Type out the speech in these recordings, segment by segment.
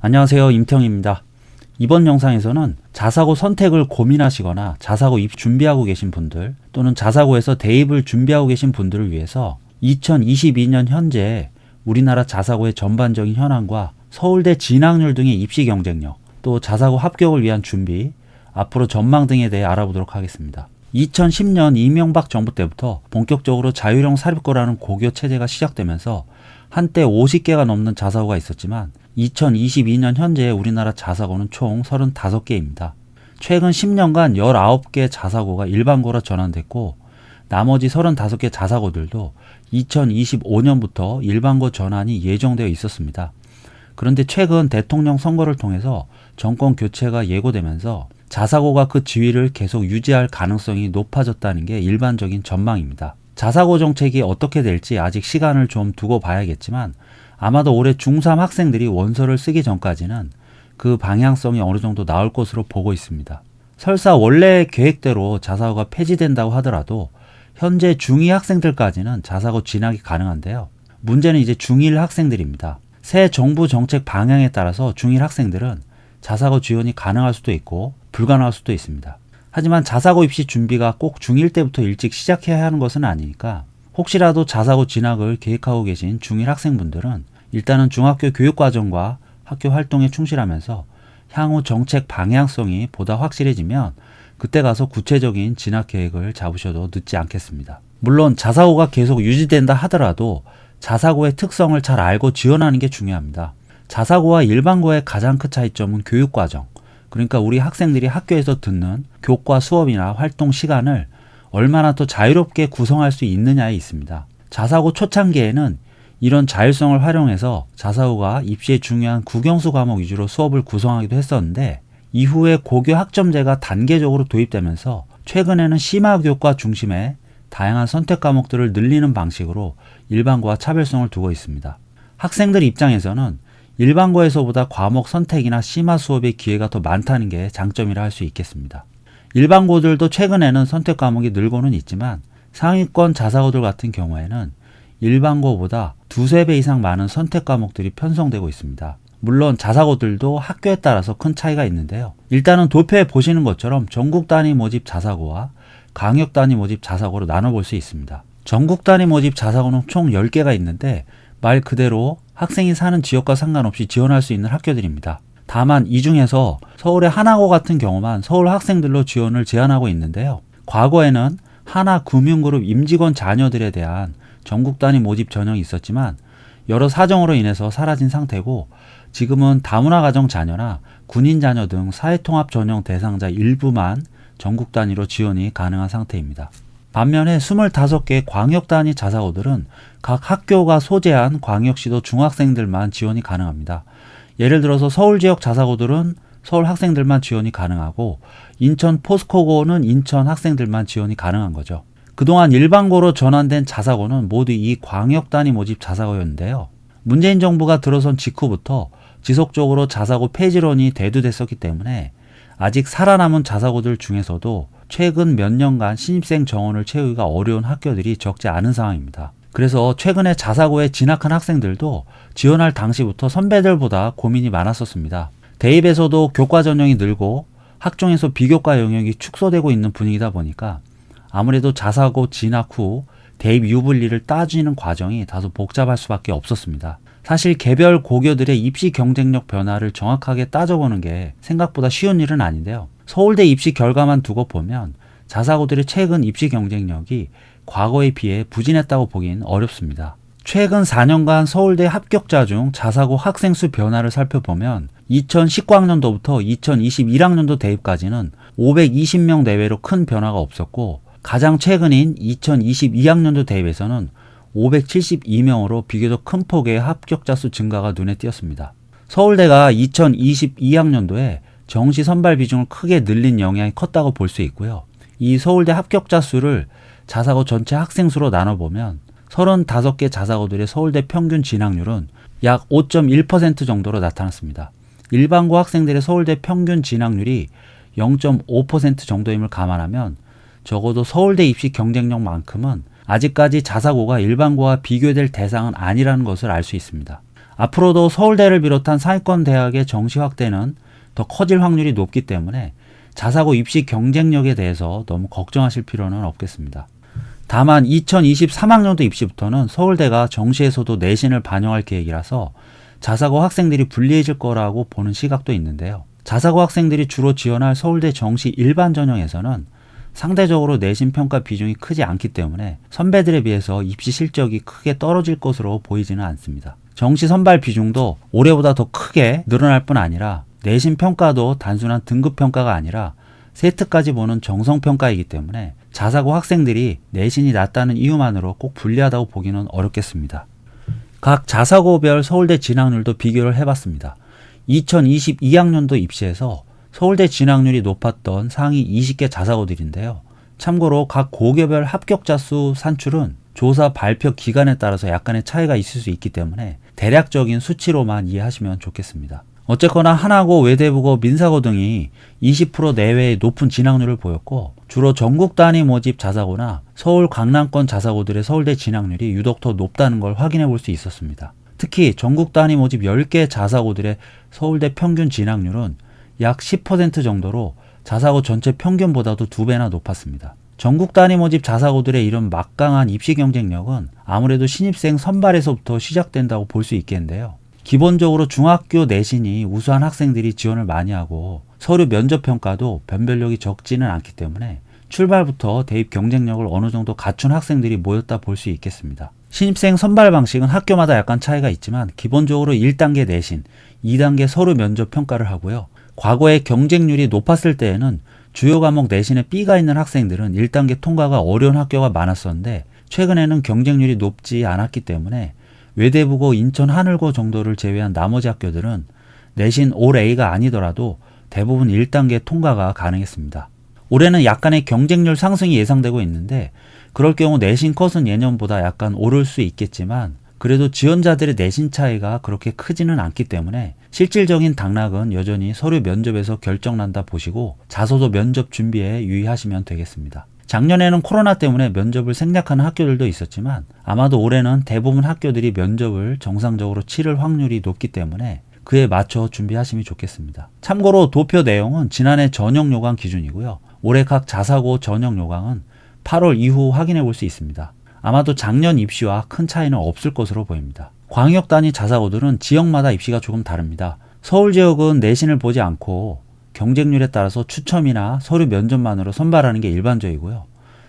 안녕하세요, 임태형입니다. 이번 영상에서는 자사고 선택을 고민하시거나 자사고 입시 준비하고 계신 분들 또는 자사고에서 대입을 준비하고 계신 분들을 위해서 2022년 현재 우리나라 자사고의 전반적인 현황과 서울대 진학률 등의 입시 경쟁력, 또 자사고 합격을 위한 준비, 앞으로 전망 등에 대해 알아보도록 하겠습니다. 2010년 이명박 정부 때부터 본격적으로 자율형 사립고라는 고교 체제가 시작되면서 한때 50개가 넘는 자사고가 있었지만 2022년 현재 우리나라 자사고는 총 35개입니다. 최근 10년간 19개 자사고가 일반고로 전환됐고 나머지 35개 자사고들도 2025년부터 일반고 전환이 예정되어 있었습니다. 그런데 최근 대통령 선거를 통해서 정권 교체가 예고되면서 자사고가 그 지위를 계속 유지할 가능성이 높아졌다는 게 일반적인 전망입니다. 자사고 정책이 어떻게 될지 아직 시간을 좀 두고 봐야겠지만 아마도 올해 중3 학생들이 원서를 쓰기 전까지는 그 방향성이 어느 정도 나올 것으로 보고 있습니다. 설사 원래 계획대로 자사고가 폐지된다고 하더라도 현재 중2 학생들까지는 자사고 진학이 가능한데요. 문제는 이제 중1 학생들입니다. 새 정부 정책 방향에 따라서 중1 학생들은 자사고 지원이 가능할 수도 있고 불가능할 수도 있습니다. 하지만 자사고 입시 준비가 꼭 중1 때부터 일찍 시작해야 하는 것은 아니니까 혹시라도 자사고 진학을 계획하고 계신 중1 학생분들은 일단은 중학교 교육과정과 학교 활동에 충실하면서 향후 정책 방향성이 보다 확실해지면 그때 가서 구체적인 진학 계획을 잡으셔도 늦지 않겠습니다. 물론 자사고가 계속 유지된다 하더라도 자사고의 특성을 잘 알고 지원하는 게 중요합니다. 자사고와 일반고의 가장 큰 차이점은 교육과정, 그러니까 우리 학생들이 학교에서 듣는 교과 수업이나 활동 시간을 얼마나 더 자유롭게 구성할 수 있느냐에 있습니다. 자사고 초창기에는 이런 자율성을 활용해서 자사고가 입시에 중요한 국영수 과목 위주로 수업을 구성하기도 했었는데 이후에 고교 학점제가 단계적으로 도입되면서 최근에는 심화교과 중심의 다양한 선택 과목들을 늘리는 방식으로 일반고와 차별성을 두고 있습니다. 학생들 입장에서는 일반고에서보다 과목 선택이나 심화 수업의 기회가 더 많다는 게 장점이라 할 수 있겠습니다. 일반고들도 최근에는 선택 과목이 늘고는 있지만 상위권 자사고들 같은 경우에는 일반고보다 두세 배 이상 많은 선택 과목들이 편성되고 있습니다. 물론 자사고들도 학교에 따라서 큰 차이가 있는데요. 일단은 도표에 보시는 것처럼 전국 단위 모집 자사고와 광역 단위 모집 자사고로 나눠볼 수 있습니다. 전국 단위 모집 자사고는 총 10개가 있는데 말 그대로 학생이 사는 지역과 상관없이 지원할 수 있는 학교들입니다. 다만 이 중에서 서울의 하나고 같은 경우만 서울 학생들로 지원을 제한하고 있는데요. 과거에는 하나금융그룹 임직원 자녀들에 대한 전국 단위 모집 전형이 있었지만 여러 사정으로 인해서 사라진 상태고 지금은 다문화 가정 자녀나 군인 자녀 등 사회통합 전형 대상자 일부만 전국 단위로 지원이 가능한 상태입니다. 반면에 25개 광역 단위 자사고들은 각 학교가 소재한 광역시도 중학생들만 지원이 가능합니다. 예를 들어서 서울 지역 자사고들은 서울 학생들만 지원이 가능하고 인천 포스코고는 인천 학생들만 지원이 가능한 거죠. 그동안 일반고로 전환된 자사고는 모두 이 광역 단위 모집 자사고였는데요. 문재인 정부가 들어선 직후부터 지속적으로 자사고 폐지론이 대두됐었기 때문에 아직 살아남은 자사고들 중에서도 최근 몇 년간 신입생 정원을 채우기가 어려운 학교들이 적지 않은 상황입니다. 그래서 최근에 자사고에 진학한 학생들도 지원할 당시부터 선배들보다 고민이 많았었습니다. 대입에서도 교과 전형이 늘고 학종에서 비교과 영역이 축소되고 있는 분위기다 보니까 아무래도 자사고 진학 후 대입 유불리를 따지는 과정이 다소 복잡할 수밖에 없었습니다. 사실 개별 고교들의 입시 경쟁력 변화를 정확하게 따져보는 게 생각보다 쉬운 일은 아닌데요. 서울대 입시 결과만 두고 보면 자사고들의 최근 입시 경쟁력이 과거에 비해 부진했다고 보긴 어렵습니다. 최근 4년간 서울대 합격자 중 자사고 학생 수 변화를 살펴보면 2019학년도부터 2021학년도 대입까지는 520명 내외로 큰 변화가 없었고 가장 최근인 2022학년도 대입에서는 572명으로 비교적 큰 폭의 합격자 수 증가가 눈에 띄었습니다. 서울대가 2022학년도에 정시 선발 비중을 크게 늘린 영향이 컸다고 볼 수 있고요. 이 서울대 합격자 수를 자사고 전체 학생 수로 나눠보면 35개 자사고들의 서울대 평균 진학률은 약 5.1% 정도로 나타났습니다. 일반고 학생들의 서울대 평균 진학률이 0.5% 정도임을 감안하면 적어도 서울대 입시 경쟁력만큼은 아직까지 자사고가 일반고와 비교될 대상은 아니라는 것을 알 수 있습니다. 앞으로도 서울대를 비롯한 상위권 대학의 정시 확대는 더 커질 확률이 높기 때문에 자사고 입시 경쟁력에 대해서 너무 걱정하실 필요는 없겠습니다. 다만 2023학년도 입시부터는 서울대가 정시에서도 내신을 반영할 계획이라서 자사고 학생들이 불리해질 거라고 보는 시각도 있는데요. 자사고 학생들이 주로 지원할 서울대 정시 일반 전형에서는 상대적으로 내신 평가 비중이 크지 않기 때문에 선배들에 비해서 입시 실적이 크게 떨어질 것으로 보이지는 않습니다. 정시 선발 비중도 올해보다 더 크게 늘어날 뿐 아니라 내신 평가도 단순한 등급 평가가 아니라 세트까지 보는 정성 평가이기 때문에 자사고 학생들이 내신이 낮다는 이유만으로 꼭 불리하다고 보기는 어렵겠습니다. 각 자사고별 서울대 진학률도 비교를 해봤습니다. 2022학년도 입시에서 서울대 진학률이 높았던 상위 20개 자사고들인데요. 참고로 각 고교별 합격자 수 산출은 조사 발표 기간에 따라서 약간의 차이가 있을 수 있기 때문에 대략적인 수치로만 이해하시면 좋겠습니다. 어쨌거나 하나고, 외대부고, 민사고 등이 20% 내외의 높은 진학률을 보였고 주로 전국 단위 모집 자사고나 서울 강남권 자사고들의 서울대 진학률이 유독 더 높다는 걸 확인해 볼 수 있었습니다. 특히 전국 단위 모집 10개 자사고들의 서울대 평균 진학률은 약 10% 정도로 자사고 전체 평균보다도 2배나 높았습니다. 전국 단위 모집 자사고들의 이런 막강한 입시 경쟁력은 아무래도 신입생 선발에서부터 시작된다고 볼 수 있겠는데요. 기본적으로 중학교 내신이 우수한 학생들이 지원을 많이 하고 서류 면접 평가도 변별력이 적지는 않기 때문에 출발부터 대입 경쟁력을 어느 정도 갖춘 학생들이 모였다 볼 수 있겠습니다. 신입생 선발 방식은 학교마다 약간 차이가 있지만 기본적으로 1단계 내신, 2단계 서류 면접 평가를 하고요. 과거에 경쟁률이 높았을 때에는 주요 과목 내신에 B가 있는 학생들은 1단계 통과가 어려운 학교가 많았었는데 최근에는 경쟁률이 높지 않았기 때문에 외대부고, 인천 하늘고 정도를 제외한 나머지 학교들은 내신 올 A가 아니더라도 대부분 1단계 통과가 가능했습니다. 올해는 약간의 경쟁률 상승이 예상되고 있는데 그럴 경우 내신 컷은 예년보다 약간 오를 수 있겠지만 그래도 지원자들의 내신 차이가 그렇게 크지는 않기 때문에 실질적인 당락은 여전히 서류 면접에서 결정난다 보시고 자소서 면접 준비에 유의하시면 되겠습니다. 작년에는 코로나 때문에 면접을 생략하는 학교들도 있었지만 아마도 올해는 대부분 학교들이 면접을 정상적으로 치를 확률이 높기 때문에 그에 맞춰 준비하시면 좋겠습니다. 참고로 도표 내용은 지난해 전형 요강 기준이고요. 올해 각 자사고 전형 요강은 8월 이후 확인해 볼 수 있습니다. 아마도 작년 입시와 큰 차이는 없을 것으로 보입니다. 광역 단위 자사고들은 지역마다 입시가 조금 다릅니다. 서울 지역은 내신을 보지 않고 경쟁률에 따라서 추첨이나 서류 면접만으로 선발하는 게 일반적이고요.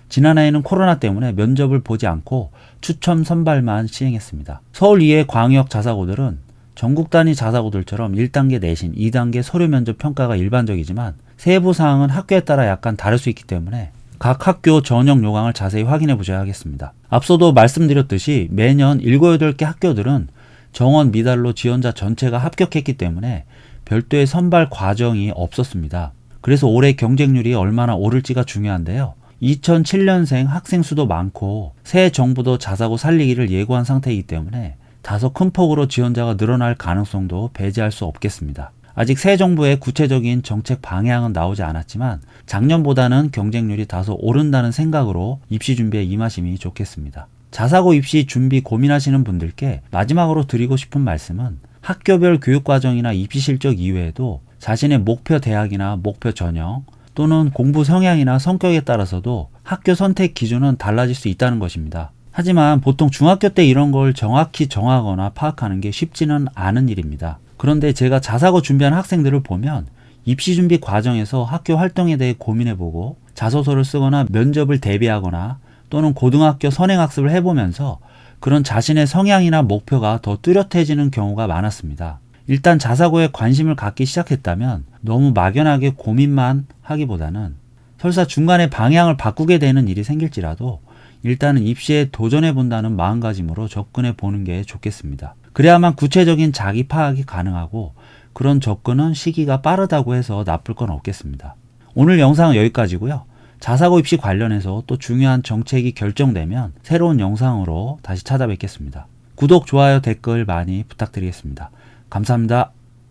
지난해에는 코로나 때문에 면접을 보지 않고 추첨 선발만 시행했습니다. 서울 이외의 광역 자사고들은 전국 단위 자사고들처럼 1단계 내신, 2단계 서류 면접 평가가 일반적이지만 세부 사항은 학교에 따라 약간 다를 수 있기 때문에 각 학교 전형 요강을 자세히 확인해 보셔야 하겠습니다. 앞서도 말씀드렸듯이 매년 7, 8개 학교들은 정원 미달로 지원자 전체가 합격했기 때문에 별도의 선발 과정이 없었습니다. 그래서 올해 경쟁률이 얼마나 오를지가 중요한데요. 2007년생 학생 수도 많고 새 정부도 자사고 살리기를 예고한 상태이기 때문에 다소 큰 폭으로 지원자가 늘어날 가능성도 배제할 수 없겠습니다. 아직 새 정부의 구체적인 정책 방향은 나오지 않았지만 작년보다는 경쟁률이 다소 오른다는 생각으로 입시 준비에 임하심이 좋겠습니다. 자사고 입시 준비 고민하시는 분들께 마지막으로 드리고 싶은 말씀은 학교별 교육과정이나 입시 실적 이외에도 자신의 목표 대학이나 목표 전형 또는 공부 성향이나 성격에 따라서도 학교 선택 기준은 달라질 수 있다는 것입니다. 하지만 보통 중학교 때 이런 걸 정확히 정하거나 파악하는 게 쉽지는 않은 일입니다. 그런데 제가 자사고 준비하는 학생들을 보면 입시 준비 과정에서 학교 활동에 대해 고민해보고 자소서를 쓰거나 면접을 대비하거나 또는 고등학교 선행학습을 해보면서 그런 자신의 성향이나 목표가 더 뚜렷해지는 경우가 많았습니다. 일단 자사고에 관심을 갖기 시작했다면 너무 막연하게 고민만 하기보다는 설사 중간에 방향을 바꾸게 되는 일이 생길지라도 일단은 입시에 도전해본다는 마음가짐으로 접근해 보는 게 좋겠습니다. 그래야만 구체적인 자기 파악이 가능하고 그런 접근은 시기가 빠르다고 해서 나쁠 건 없겠습니다. 오늘 영상은 여기까지고요. 자사고 입시 관련해서 또 중요한 정책이 결정되면 새로운 영상으로 다시 찾아뵙겠습니다. 구독, 좋아요, 댓글 많이 부탁드리겠습니다. 감사합니다.